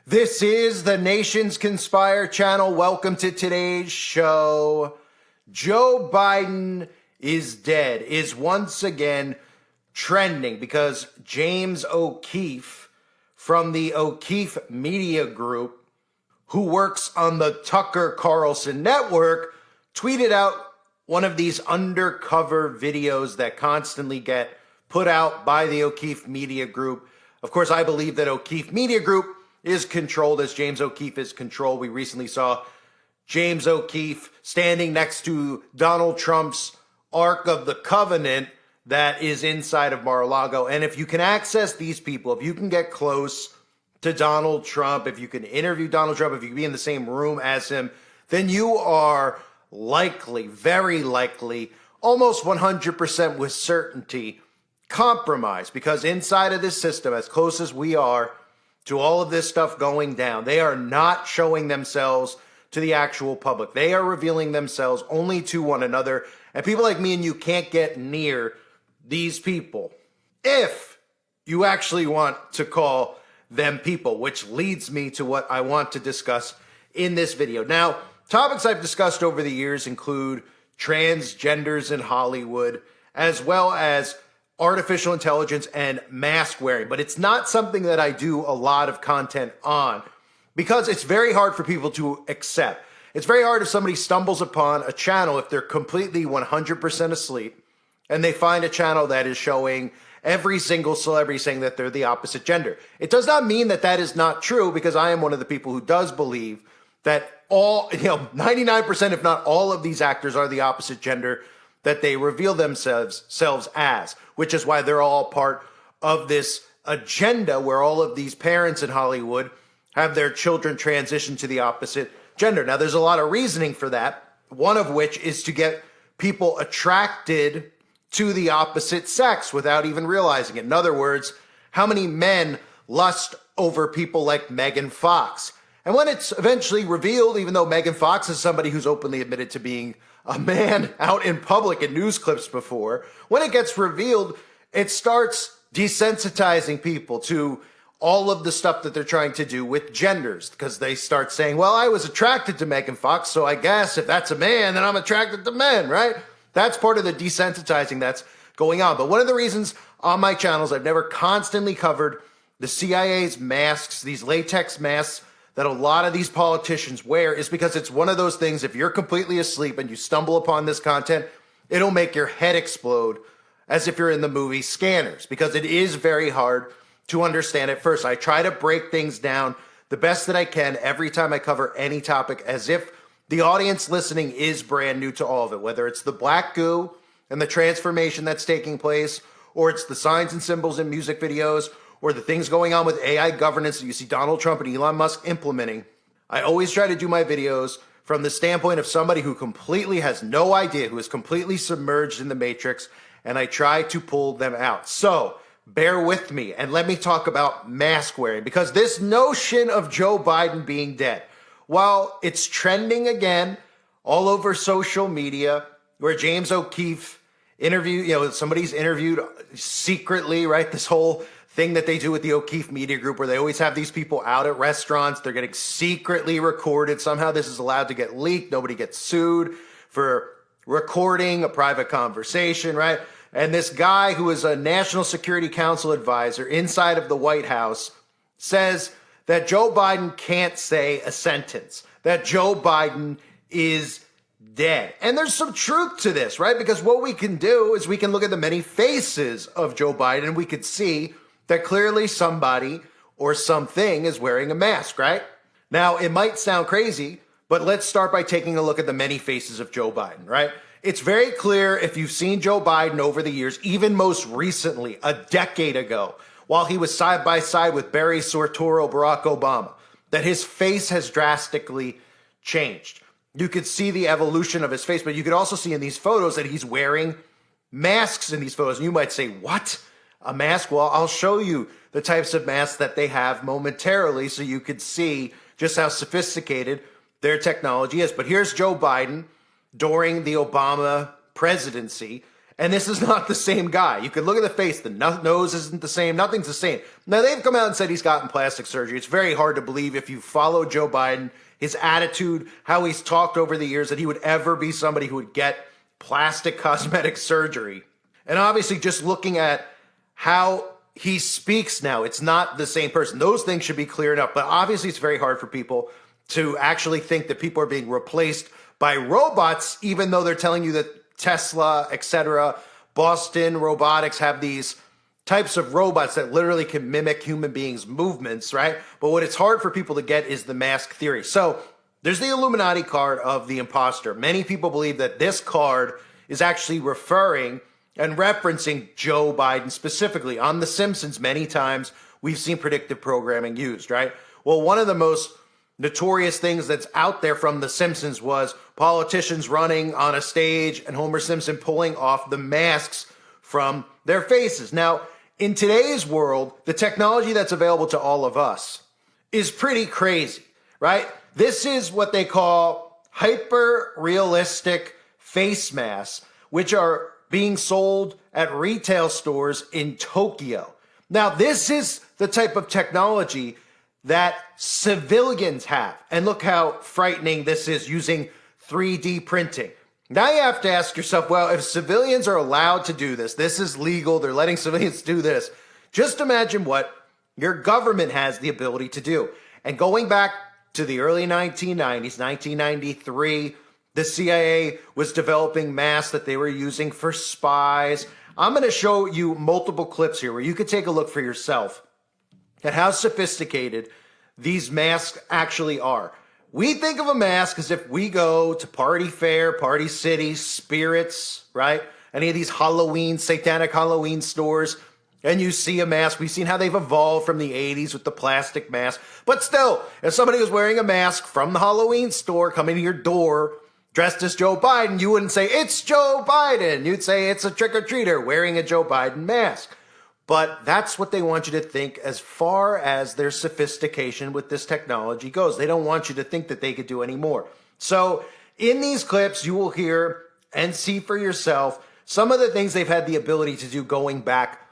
This is the Nations Conspire channel. Welcome to today's show. Joe Biden is dead is once again trending because James O'Keefe from the O'Keefe Media Group, who works on the Tucker Carlson network, tweeted out one of these undercover videos that constantly get put out by the O'Keefe Media Group. Of course, I believe that O'Keefe Media Group is controlled as James O'Keefe is controlled. We recently saw James O'Keefe standing next to Donald Trump's Ark of the Covenant that is inside of Mar-a-Lago. And if you can access these people, if you can get close to Donald Trump, if you can interview Donald Trump, if you can be in the same room as him, then you are likely, very likely, almost 100% with certainty compromised, because inside of this system, as close as we are to all of this stuff going down, they are not showing themselves to the actual public. They are revealing themselves only to one another. And people like me and you can't get near these people if you actually want to call them people, which leads me to what I want to discuss in this video. Now, topics I've discussed over the years include transgenders in Hollywood, as well as artificial intelligence and mask wearing. But it's not something that I do a lot of content on because it's very hard for people to accept. It's very hard if somebody stumbles upon a channel, if they're completely 100% asleep, and they find a channel that is showing every single celebrity saying that they're the opposite gender. It does not mean that that is not true, because I am one of the people who does believe that all, 99%, if not all of these actors are the opposite gender that they reveal themselves as, which is why they're all part of this agenda where all of these parents in Hollywood have their children transition to the opposite gender. Now, there's a lot of reasoning for that, one of which is to get people attracted to the opposite sex without even realizing it. In other words, how many men lust over people like Megan Fox? And when it's eventually revealed, even though Megan Fox is somebody who's openly admitted to being a man out in public in news clips before, when it gets revealed, it starts desensitizing people to all of the stuff that they're trying to do with genders, because they start saying, well, I was attracted to Megan Fox, so I guess if that's a man, then I'm attracted to men, right? That's part of the desensitizing that's going on. But one of the reasons on my channels I've never constantly covered the CIA's masks, these latex masks that a lot of these politicians wear, is because it's one of those things, if you're completely asleep and you stumble upon this content, it'll make your head explode, as if you're in the movie Scanners, because it is very hard to understand at first. I try to break things down the best that I can every time I cover any topic, as if the audience listening is brand new to all of it, whether it's the black goo and the transformation that's taking place, or it's the signs and symbols in music videos, or the things going on with AI governance that you see Donald Trump and Elon Musk implementing. I always try to do my videos from the standpoint of somebody who completely has no idea, who is completely submerged in the matrix, and I try to pull them out. So bear with me and let me talk about mask wearing, because this notion of Joe Biden being dead, while it's trending again all over social media, where James O'Keefe somebody's interviewed secretly, right? This whole thing that they do with the O'Keefe Media Group, where they always have these people out at restaurants, they're getting secretly recorded. Somehow this is allowed to get leaked. Nobody gets sued for recording a private conversation, right? And this guy who is a National Security Council advisor inside of the White House says that Joe Biden can't say a sentence, that Joe Biden is dead. And there's some truth to this, right? Because what we can do is we can look at the many faces of Joe Biden and we could see that clearly somebody or something is wearing a mask, right? Now, it might sound crazy, but let's start by taking a look at the many faces of Joe Biden, right? It's very clear if you've seen Joe Biden over the years, even most recently, a decade ago, while he was side by side with Barry Soetoro, Barack Obama, that his face has drastically changed. You could see the evolution of his face, but you could also see in these photos that he's wearing masks in these photos. And you might say, what? A mask? Well, I'll show you the types of masks that they have momentarily so you could see just how sophisticated their technology is. But here's Joe Biden during the Obama presidency, And this is not the same guy. You could look at the face, the nose isn't the same, nothing's the same. Now, they've come out and said he's gotten plastic surgery. It's very hard to believe if you follow Joe Biden, his attitude, how he's talked over the years, that he would ever be somebody who would get plastic cosmetic surgery. And obviously, just looking at how he speaks now, it's not the same person. Those things should be cleared up. But obviously, it's very hard for people to actually think that people are being replaced by robots, even though they're telling you that Tesla, etc., Boston Robotics have these types of robots that literally can mimic human beings' movements, right? But what it's hard for people to get is the mask theory. So there's the Illuminati card of the imposter. Many people believe that this card is actually referring and referencing Joe Biden specifically. On The Simpsons, many times we've seen predictive programming used, right? Well, one of the most notorious things that's out there from The Simpsons was politicians running on a stage and Homer Simpson pulling off the masks from their faces. Now, in today's world, the technology that's available to all of us is pretty crazy, right? This is what they call hyper-realistic face masks, which are being sold at retail stores in Tokyo. Now, this is the type of technology that civilians have. And look how frightening this is, using 3D printing. Now you have to ask yourself, well, if civilians are allowed to do this, this is legal, they're letting civilians do this. Just imagine what your government has the ability to do. And going back to the early 1990s, 1993, the CIA was developing masks that they were using for spies. I'm going to show you multiple clips here where you could take a look for yourself at how sophisticated these masks actually are. We think of a mask as if we go to Party Fair, Party City, Spirits, right? Any of these Halloween, satanic Halloween stores, and you see a mask. We've seen how they've evolved from the 80s with the plastic mask. But still, if somebody was wearing a mask from the Halloween store coming to your door dressed as Joe Biden, you wouldn't say, it's Joe Biden. You'd say it's a trick-or-treater wearing a Joe Biden mask. But that's what they want you to think as far as their sophistication with this technology goes. They don't want you to think that they could do any more. So in these clips, you will hear and see for yourself some of the things they've had the ability to do going back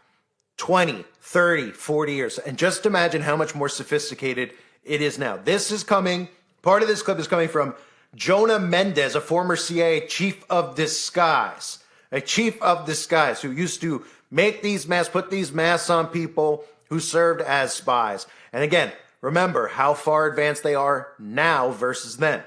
20, 30, 40 years. And just imagine how much more sophisticated it is now. This is coming, part of this clip is coming from Jonah Mendez, a former CIA chief of disguise. A chief of disguise who used to make these masks, put these masks on people who served as spies. And again, remember how far advanced they are now versus then.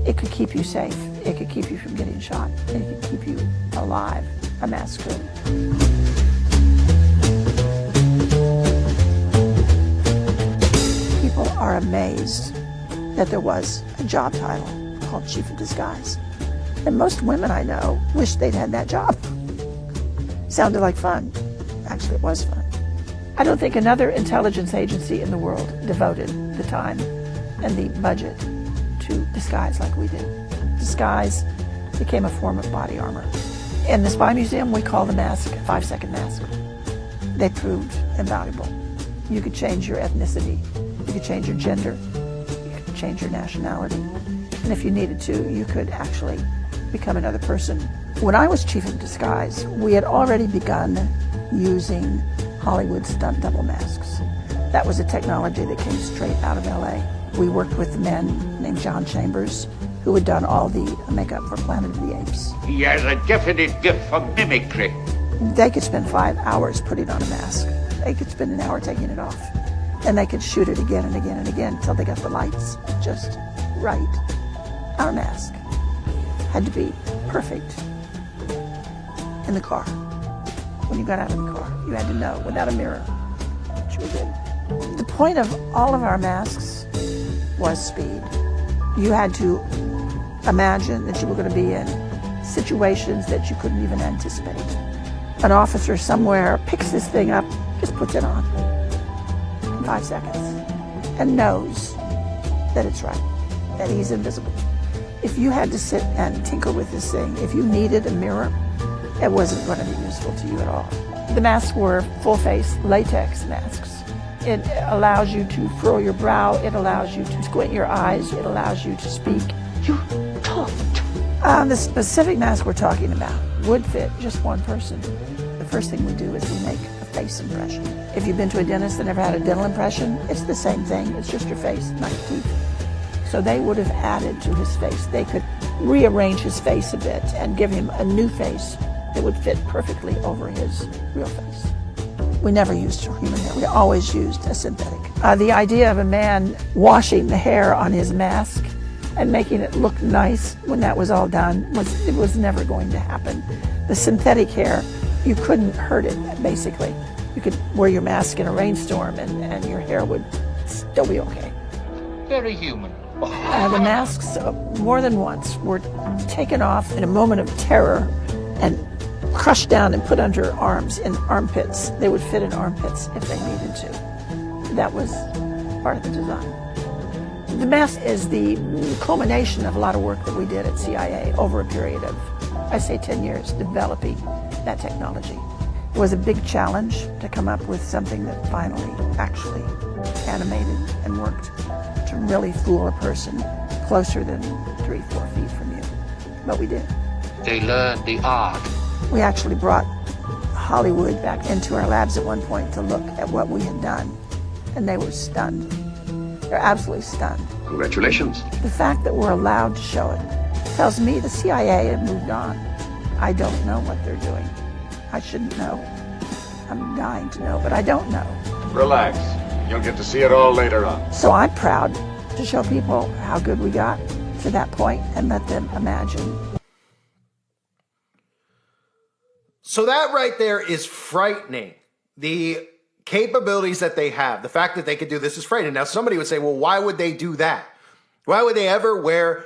It could keep you safe. It could keep you from getting shot. It could keep you alive, a mask could. People are amazed that there was a job title called Chief of Disguise. And most women I know wish they'd had that job. Sounded like fun. Actually, it was fun. I don't think another intelligence agency in the world devoted the time and the budget to disguise like we did. Disguise became a form of body armor. In the Spy Museum, we call the mask a 5-second mask. They proved invaluable. You could change your ethnicity, you could change your gender, you could change your nationality, and if you needed to, you could actually become another person. When I was chief of disguise, we had already begun using Hollywood stunt double masks. That was a technology that came straight out of LA. We worked with men named John Chambers who had done all the makeup for Planet of the Apes. He has a definite gift for mimicry. They could spend 5 hours putting on a mask. They could spend an hour taking it off. And they could shoot it again and again and again until they got the lights just right. Our mask had to be perfect in the car. When you got out of the car, you had to know without a mirror that you were good. The point of all of our masks was speed. You had to imagine that you were going to be in situations that you couldn't even anticipate. An officer somewhere picks this thing up, just puts it on in 5 seconds, and knows that it's right, that he's invisible. If you had to sit and tinker with this thing, if you needed a mirror, it wasn't going to be useful to you at all. The masks were full-face latex masks. It allows you to furrow your brow. It allows you to squint your eyes. It allows you to speak. You talked. The specific mask we're talking about would fit just one person. The first thing we do is we make a face impression. If you've been to a dentist that never had a dental impression, it's the same thing. It's just your face, not your teeth. So they would have added to his face. They could rearrange his face a bit and give him a new face that would fit perfectly over his real face. We never used human hair. We always used a synthetic. The idea of a man washing the hair on his mask and making it look nice when that was all done was never going to happen. The synthetic hair, you couldn't hurt it, basically. You could wear your mask in a rainstorm and your hair would still be okay. Very human. The masks, more than once, were taken off in a moment of terror and crushed down and put under arms in armpits. They would fit in armpits if they needed to. That was part of the design. The mask is the culmination of a lot of work that we did at CIA over a period of, I say 10 years, developing that technology. It was a big challenge to come up with something that finally actually animated and worked to really fool a person closer than 3-4 feet from you. But we did. They learned the art. We actually brought Hollywood back into our labs at one point to look at what we had done, and they were stunned. They're absolutely stunned. Congratulations. The fact that we're allowed to show it tells me the CIA had moved on. I don't know what they're doing. I shouldn't know. I'm dying to know, but I don't know. Relax. You'll get to see it all later on. So I'm proud to show people how good we got to that point and let them imagine. So that right there is frightening. The capabilities that they have, the fact that they could do this is frightening. Now, somebody would say, well, why would they do that? Why would they ever wear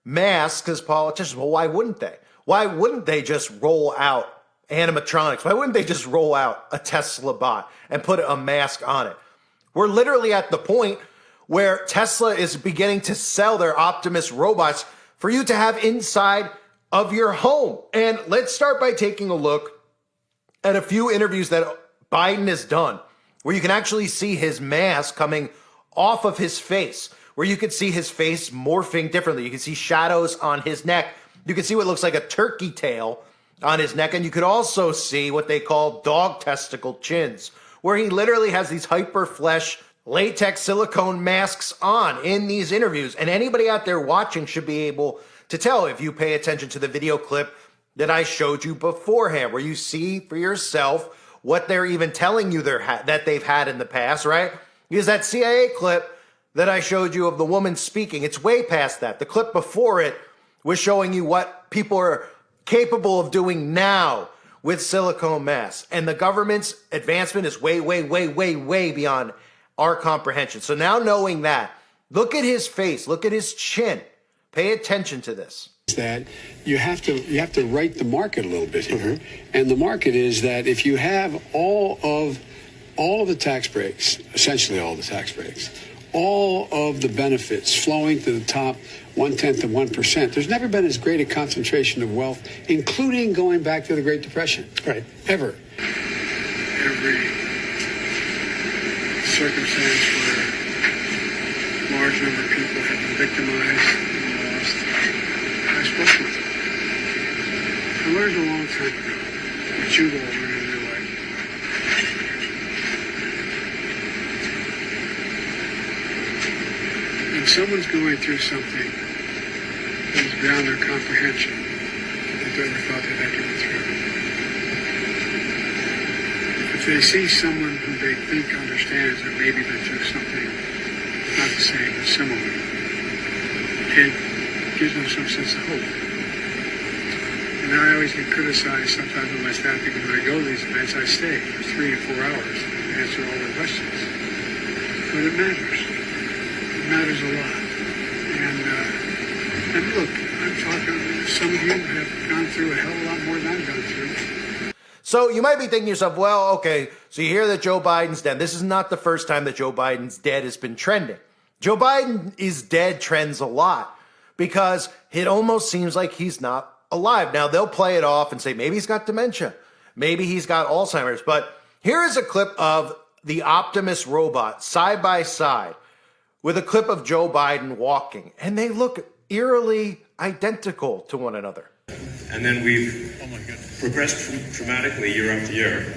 masks as politicians? Well, why wouldn't they? Why wouldn't they just roll out animatronics? Why wouldn't they just roll out a Tesla bot and put a mask on it? We're literally at the point where Tesla is beginning to sell their Optimus robots for you to have inside of your home. And let's start by taking a look at a few interviews that Biden has done, where you can actually see his mask coming off of his face, where you can see his face morphing differently. You can see shadows on his neck. You can see what looks like a turkey tail on his neck. And you could also see what they call dog testicle chins, where he literally has these hyper flesh latex silicone masks on in these interviews. And anybody out there watching should be able to tell if you pay attention to the video clip that I showed you beforehand, where you see for yourself what they're even telling you that they've had in the past, right? Because that CIA clip that I showed you of the woman speaking, it's way past that. The clip before it was showing you what people are capable of doing now with silicone masks. And the government's advancement is way, way, way, way, way beyond our comprehension. So now knowing that, look at his face, look at his chin. Pay attention to this. That you have to right the market a little bit here. And the market is that if you have all of the tax breaks, essentially all the tax breaks, all of the benefits flowing to the top 1/10 of 1%, there's never been as great a concentration of wealth, including going back to the Great Depression. Right. Ever. Every circumstance where a large number of people have been victimized and lost, I've spoken with them. I learned a long time ago what you've all learned in your life. When someone's going through something It was beyond their comprehension that they ever thought they'd have to go through. If they see someone who they think understands that maybe been through something not the same but similar, it gives them some sense of hope. And I always get criticized sometimes with my staff because when I go to these events, I stay for 3 or 4 hours and answer all their questions. But it matters. It matters a lot. And look, I'm talking, some of you have gone through a hell of a lot more than I've gone through. So you might be thinking to yourself, well, okay, so you hear that Joe Biden's dead. This is not the first time that Joe Biden's dead has been trending. Joe Biden is dead trends a lot because it almost seems like he's not alive. Now, they'll play it off and say maybe he's got dementia, maybe he's got Alzheimer's. But here is a clip of the Optimus robot side by side with a clip of Joe Biden walking, and they look eerily identical to one another. And then we've progressed dramatically year after year.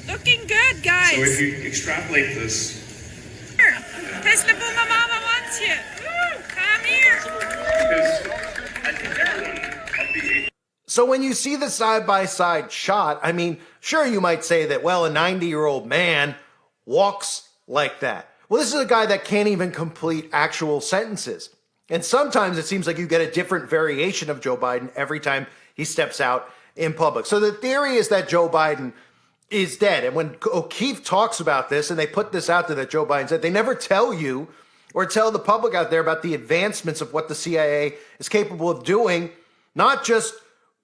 Looking good, guys. So if you extrapolate this... Tesla Boomer Mama wants you. Come here. Because I think everyone of the... So when you see the side-by-side shot, I mean, sure, you might say that, well, a 90-year-old man walks like that. Well, this is a guy that can't even complete actual sentences. And sometimes it seems like you get a different variation of Joe Biden every time he steps out in public. So the theory is that Joe Biden is dead. And when O'Keefe talks about this, and they put this out there that Joe Biden's dead, they never tell you or tell the public out there about the advancements of what the CIA is capable of doing, not just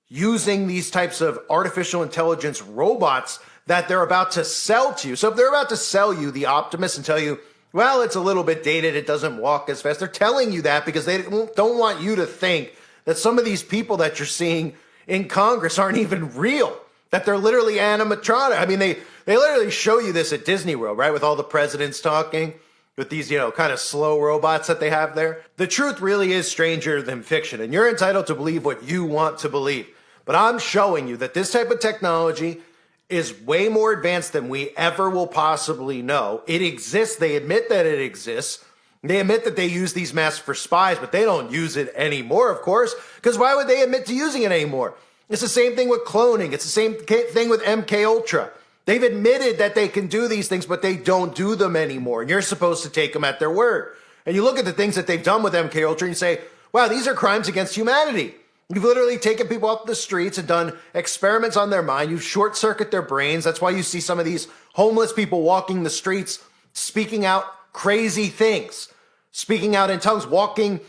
using these types of artificial intelligence robots that they're about to sell to you. So if they're about to sell you the Optimus and tell you, well, it's a little bit dated, it doesn't walk as fast, they're telling you that because they don't want you to think that some of these people that you're seeing in Congress aren't even real, that they're literally animatronics. I mean, they literally show you this at Disney World, right, with all the presidents talking, with these, kind of slow robots that they have there. The truth really is stranger than fiction, and you're entitled to believe what you want to believe. But I'm showing you that this type of technology is way more advanced than we ever will possibly know. It exists. They admit that it exists. They admit that they use these masks for spies, but they don't use it anymore, of course, because why would they admit to using it anymore? It's the same thing with cloning. It's the same thing with MK Ultra. They've admitted that they can do these things, but they don't do them anymore. And you're supposed to take them at their word. And you look at the things that they've done with MK Ultra and you say, wow, these are crimes against humanity. You've literally taken people off the streets and done experiments on their mind. You've short-circuited their brains. That's why you see some of these homeless people walking the streets, speaking out crazy things, speaking out in tongues, walking,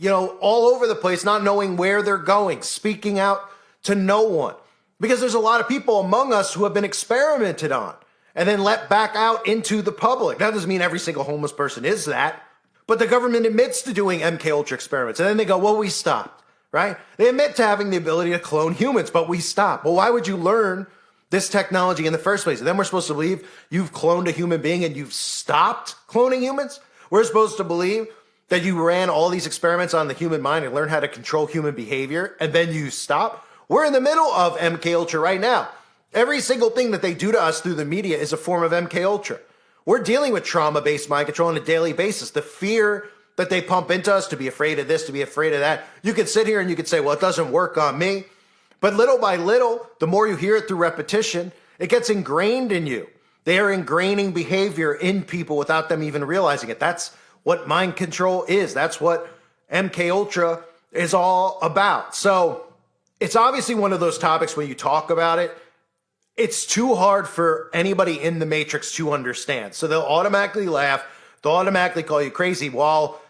all over the place, not knowing where they're going, speaking out to no one. Because there's a lot of people among us who have been experimented on and then let back out into the public. That doesn't mean every single homeless person is that, but the government admits to doing MK Ultra experiments. And then they go, well, we stopped. Right? They admit to having the ability to clone humans, but we stop. Well, why would you learn this technology in the first place? And then we're supposed to believe you've cloned a human being and you've stopped cloning humans? We're supposed to believe that you ran all these experiments on the human mind and learned how to control human behavior, and then you stop? We're in the middle of MK Ultra right now. Every single thing that they do to us through the media is a form of MK Ultra. We're dealing with trauma-based mind control on a daily basis. The fear that they pump into us to be afraid of this, to be afraid of that. You could sit here and you could say, well, it doesn't work on me. But little by little, the more you hear it through repetition, it gets ingrained in you. They are ingraining behavior in people without them even realizing it. That's what mind control is. That's what MK Ultra is all about. So it's obviously one of those topics when you talk about it, it's too hard for anybody in the Matrix to understand. So they'll automatically laugh. They'll automatically call you crazy while,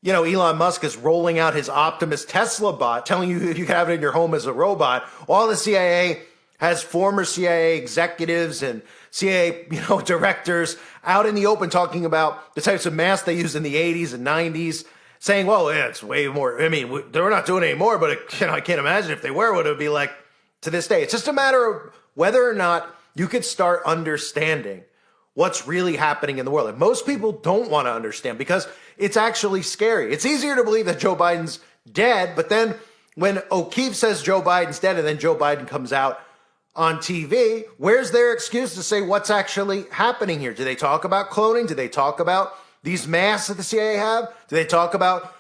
Elon Musk is rolling out his Optimus Tesla bot, telling you you can have it in your home as a robot. While the CIA has former CIA executives and CIA, directors out in the open talking about the types of masks they used in the 80s and 90s, saying, well, yeah, it's way more. I mean, they're not doing it anymore, but I can't imagine if they were what it would be like to this day. It's just a matter of whether or not you could start understanding what's really happening in the world. And most people don't want to understand because it's actually scary. It's easier to believe that Joe Biden's dead, but then when O'Keefe says Joe Biden's dead and then Joe Biden comes out on TV, where's their excuse to say what's actually happening here? Do they talk about cloning? Do they talk about these masks that the CIA have? Do they talk about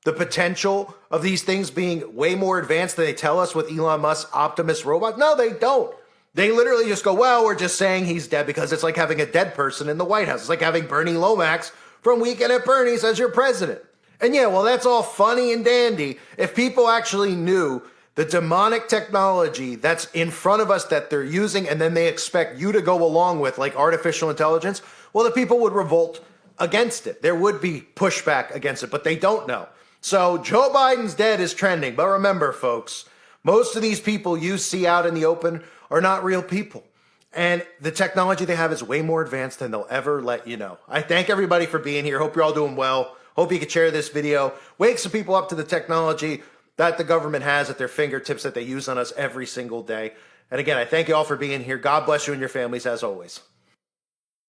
the potential of these things being way more advanced than they tell us with Elon Musk's Optimus robot? No, they don't. They literally just go, well, we're just saying he's dead because it's like having a dead person in the White House. It's like having Bernie Lomax from Weekend at Bernie's as your president. And yeah, well, that's all funny and dandy if people actually knew the demonic technology that's in front of us that they're using and then they expect you to go along with, like artificial intelligence. Well, the people would revolt against it. There would be pushback against it, but they don't know. So Joe Biden's dead is trending. But remember, folks, most of these people you see out in the open are not real people. And the technology they have is way more advanced than they'll ever let you know. I thank everybody for being here. Hope you're all doing well. Hope you can share this video. Wake some people up to the technology that the government has at their fingertips that they use on us every single day. And again, I thank you all for being here. God bless you and your families as always.